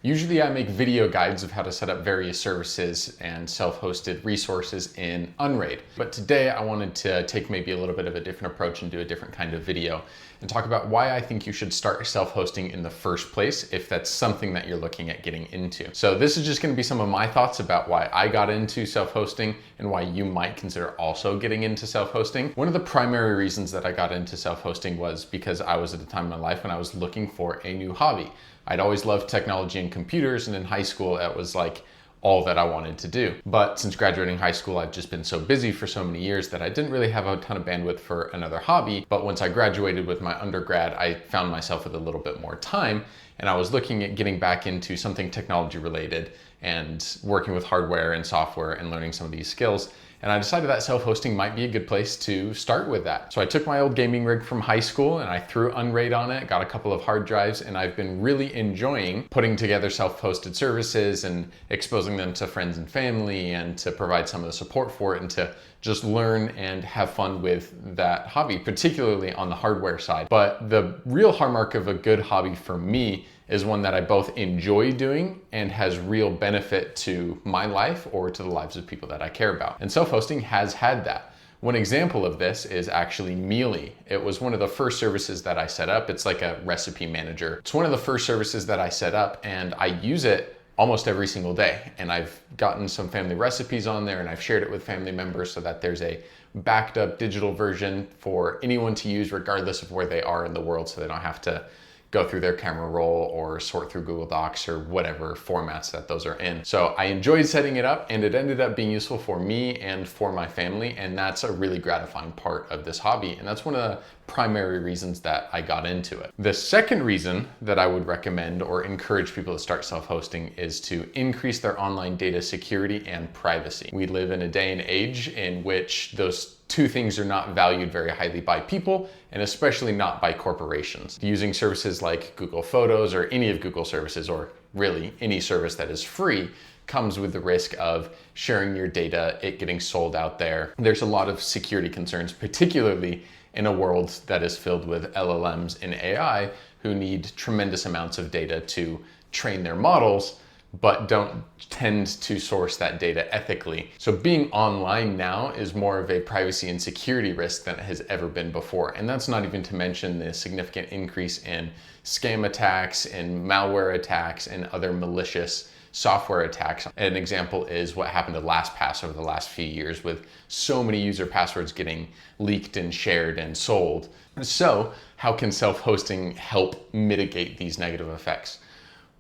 Usually I make video guides of how to set up various services and self-hosted resources in Unraid. But today I wanted to take maybe a little bit of a different approach and do a different kind of video and talk about why I think you should start self-hosting in the first place if that's something that you're looking at getting into. So this is just going to be some of my thoughts about why I got into self-hosting and why you might consider also getting into self-hosting. One of the primary reasons that I got into self-hosting was because I was at a time in my life when I was looking for a new hobby. I'd always loved technology and computers, and in high school, it was like all that I wanted to do. But since graduating high school, I've just been so busy for so many years that I didn't really have a ton of bandwidth for another hobby. But once I graduated with my undergrad, I found myself with a little bit more time, and I was looking at getting back into something technology related and working with hardware and software and learning some of these skills. And I decided that self-hosting might be a good place to start with that. So I took my old gaming rig from high school and I threw Unraid on it, got a couple of hard drives, and I've been really enjoying putting together self-hosted services and exposing them to friends and family and to provide some of the support for it and to just learn and have fun with that hobby, particularly on the hardware side. But the real hallmark of a good hobby for me is one that I both enjoy doing and has real benefit to my life or to the lives of people that I care about. And self-hosting has had that. One example of this is actually Mealy. It was one of the first services that I set up. It's like a recipe manager. It's one of the first services that I set up, and I use it almost every single day. And I've gotten some family recipes on there and I've shared it with family members so that there's a backed up digital version for anyone to use regardless of where they are in the world, so they don't have to go through their camera roll or sort through Google Docs or whatever formats that those are in. So I enjoyed setting it up, and it ended up being useful for me and for my family, and that's a really gratifying part of this hobby, and that's one of the primary reasons that I got into it. The second reason that I would recommend or encourage people to start self-hosting is to increase their online data security and privacy. We live in a day and age in which those two things are not valued very highly by people, and especially not by corporations. Using services like Google Photos or any of Google services, or really any service that is free, comes with the risk of sharing your data, it getting sold out there. There's a lot of security concerns, particularly in a world that is filled with LLMs and AI who need tremendous amounts of data to train their models, but don't tend to source that data ethically. So being online now is more of a privacy and security risk than it has ever been before. And that's not even to mention the significant increase in scam attacks and malware attacks and other malicious software attacks. An example is what happened to LastPass over the last few years, with so many user passwords getting leaked and shared and sold. So how can self-hosting help mitigate these negative effects?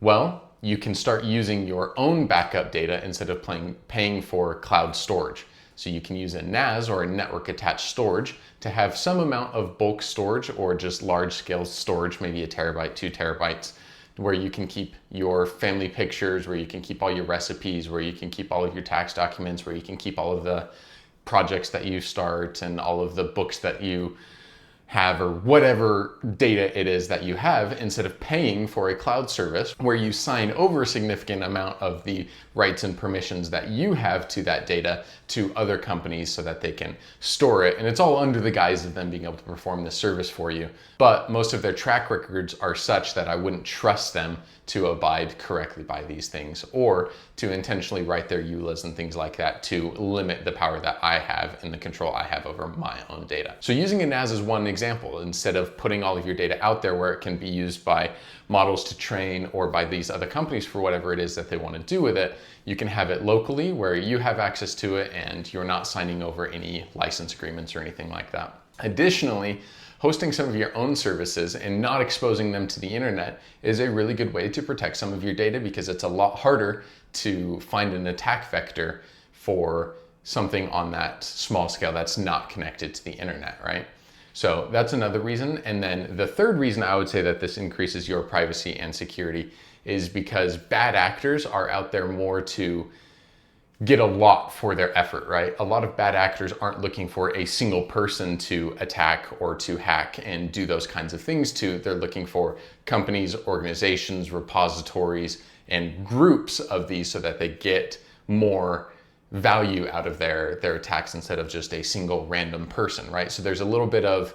Well, you can start using your own backup data instead of paying for cloud storage. So you can use a NAS, or a network attached storage, to have some amount of bulk storage or just large scale storage, maybe 1 terabyte, 2 terabytes, where you can keep your family pictures, where you can keep all your recipes, where you can keep all of your tax documents, where you can keep all of the projects that you start and all of the books that you have, or whatever data it is that you have, instead of paying for a cloud service where you sign over a significant amount of the rights and permissions that you have to that data to other companies so that they can store it. And it's all under the guise of them being able to perform this service for you. But most of their track records are such that I wouldn't trust them to abide correctly by these things, or to intentionally write their EULAs and things like that to limit the power that I have and the control I have over my own data. So using a NAS is one example. Instead of putting all of your data out there where it can be used by models to train or by these other companies for whatever it is that they want to do with it, you can have it locally where you have access to it and you're not signing over any license agreements or anything like that. Additionally, hosting some of your own services and not exposing them to the internet is a really good way to protect some of your data, because it's a lot harder to find an attack vector for something on that small scale that's not connected to the internet, right? So that's another reason. And then the third reason I would say that this increases your privacy and security is because bad actors are out there more to get a lot for their effort, right? A lot of bad actors aren't looking for a single person to attack or to hack and do those kinds of things to. They're looking for companies, organizations, repositories, and groups of these so that they get more value out of their attacks instead of just a single random person, right? So there's a little bit of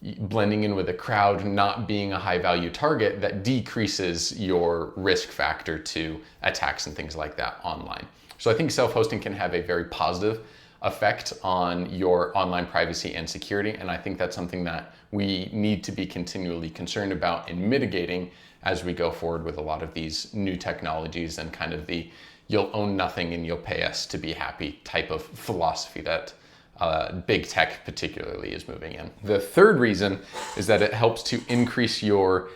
blending in with a crowd, not being a high value target, that decreases your risk factor to attacks and things like that online. So I think self-hosting can have a very positive effect on your online privacy and security. And I think that's something that we need to be continually concerned about and mitigating as we go forward with a lot of these new technologies and kind of the you'll own nothing and you'll pay us to be happy type of philosophy that big tech particularly is moving in. The third reason is that it helps to increase your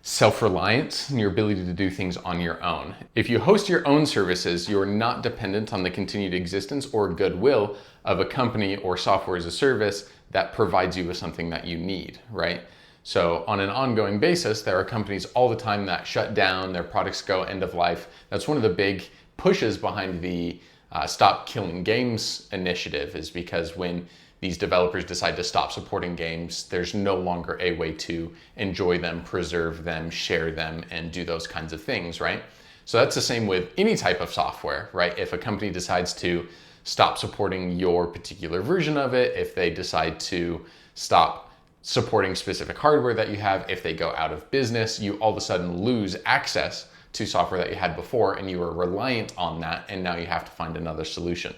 self-reliance and your ability to do things on your own. If you host your own services, you're not dependent on the continued existence or goodwill of a company or software as a service that provides you with something that you need, right? So on an ongoing basis, there are companies all the time that shut down, their products go end of life. That's one of the big pushes behind the Stop Killing Games initiative, is because when these developers decide to stop supporting games, there's no longer a way to enjoy them, preserve them, share them, and do those kinds of things, right? So that's the same with any type of software, right? If a company decides to stop supporting your particular version of it, if they decide to stop supporting specific hardware that you have, if they go out of business, you all of a sudden lose access to software that you had before and you were reliant on that, and now you have to find another solution.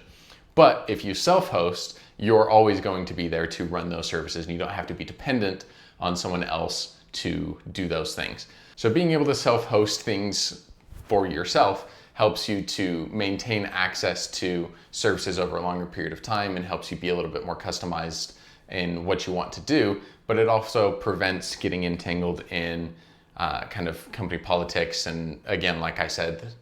But if you self-host, you're always going to be there to run those services and you don't have to be dependent on someone else to do those things. So being able to self-host things for yourself helps you to maintain access to services over a longer period of time and helps you be a little bit more customized in what you want to do, but it also prevents getting entangled in kind of company politics. And again, like I said,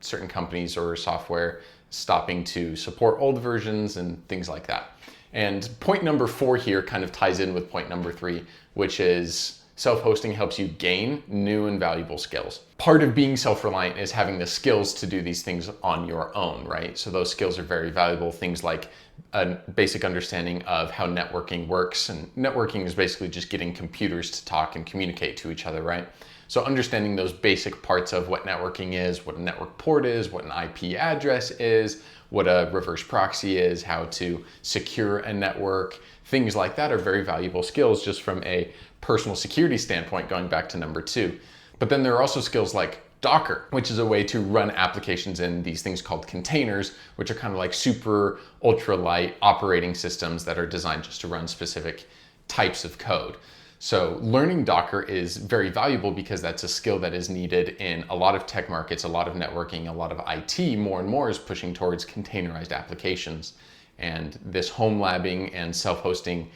certain companies or software stopping to support old versions and things like that. And point number 4 here kind of ties in with point number 3, which is self-hosting helps you gain new and valuable skills. Part of being self-reliant is having the skills to do these things on your own, right? So those skills are very valuable. Things like a basic understanding of how networking works. And networking is basically just getting computers to talk and communicate to each other, right? So understanding those basic parts of what networking is, what a network port is, what an IP address is, what a reverse proxy is, how to secure a network, things like that are very valuable skills just from a personal security standpoint, going back to number 2. But then there are also skills like Docker, which is a way to run applications in these things called containers, which are kind of like super ultra light operating systems that are designed just to run specific types of code. So learning Docker is very valuable because that's a skill that is needed in a lot of tech markets, a lot of networking, a lot of IT. More and more is pushing towards containerized applications. And this home labbing and self-hosting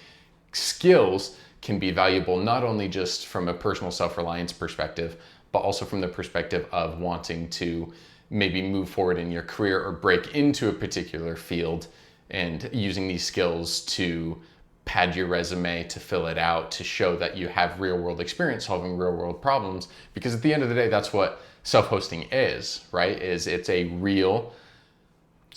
skills can be valuable not only just from a personal self-reliance perspective, but also from the perspective of wanting to maybe move forward in your career or break into a particular field, and using these skills to pad your resume, to fill it out, to show that you have real world experience solving real world problems. Because at the end of the day, that's what self-hosting is, right? It's a real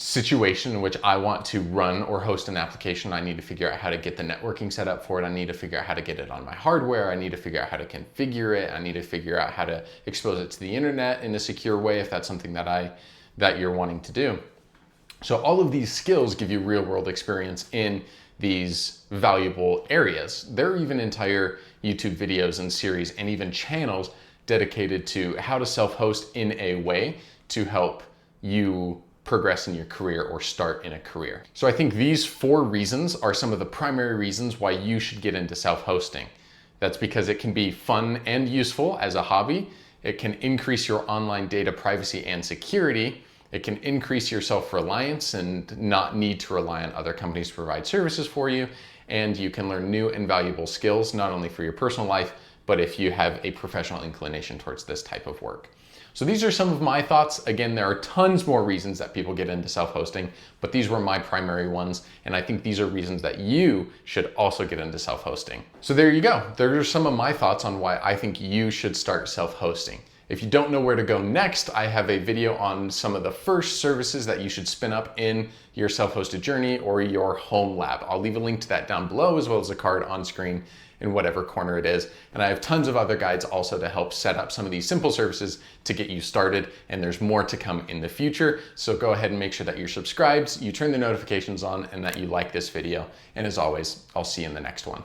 situation in which I want to run or host an application. I need to figure out how to get the networking set up for it. I need to figure out how to get it on my hardware. I need to figure out how to configure it. I need to figure out how to expose it to the internet in a secure way if that's something that you're wanting to do. So all of these skills give you real world experience in these valuable areas. There are even entire YouTube videos and series and even channels dedicated to how to self-host in a way to help you progress in your career or start in a career. So I think these 4 reasons are some of the primary reasons why you should get into self-hosting. That's because it can be fun and useful as a hobby. It can increase your online data privacy and security. It can increase your self-reliance and not need to rely on other companies to provide services for you. And you can learn new and valuable skills, not only for your personal life, but if you have a professional inclination towards this type of work. So these are some of my thoughts. Again, there are tons more reasons that people get into self-hosting, but these were my primary ones. And I think these are reasons that you should also get into self-hosting. So there you go. There are some of my thoughts on why I think you should start self-hosting. If you don't know where to go next, I have a video on some of the first services that you should spin up in your self-hosted journey or your home lab. I'll leave a link to that down below, as well as a card on screen in whatever corner it is. And I have tons of other guides also to help set up some of these simple services to get you started. And there's more to come in the future. So go ahead and make sure that you're subscribed, you turn the notifications on, and that you like this video. And as always, I'll see you in the next one.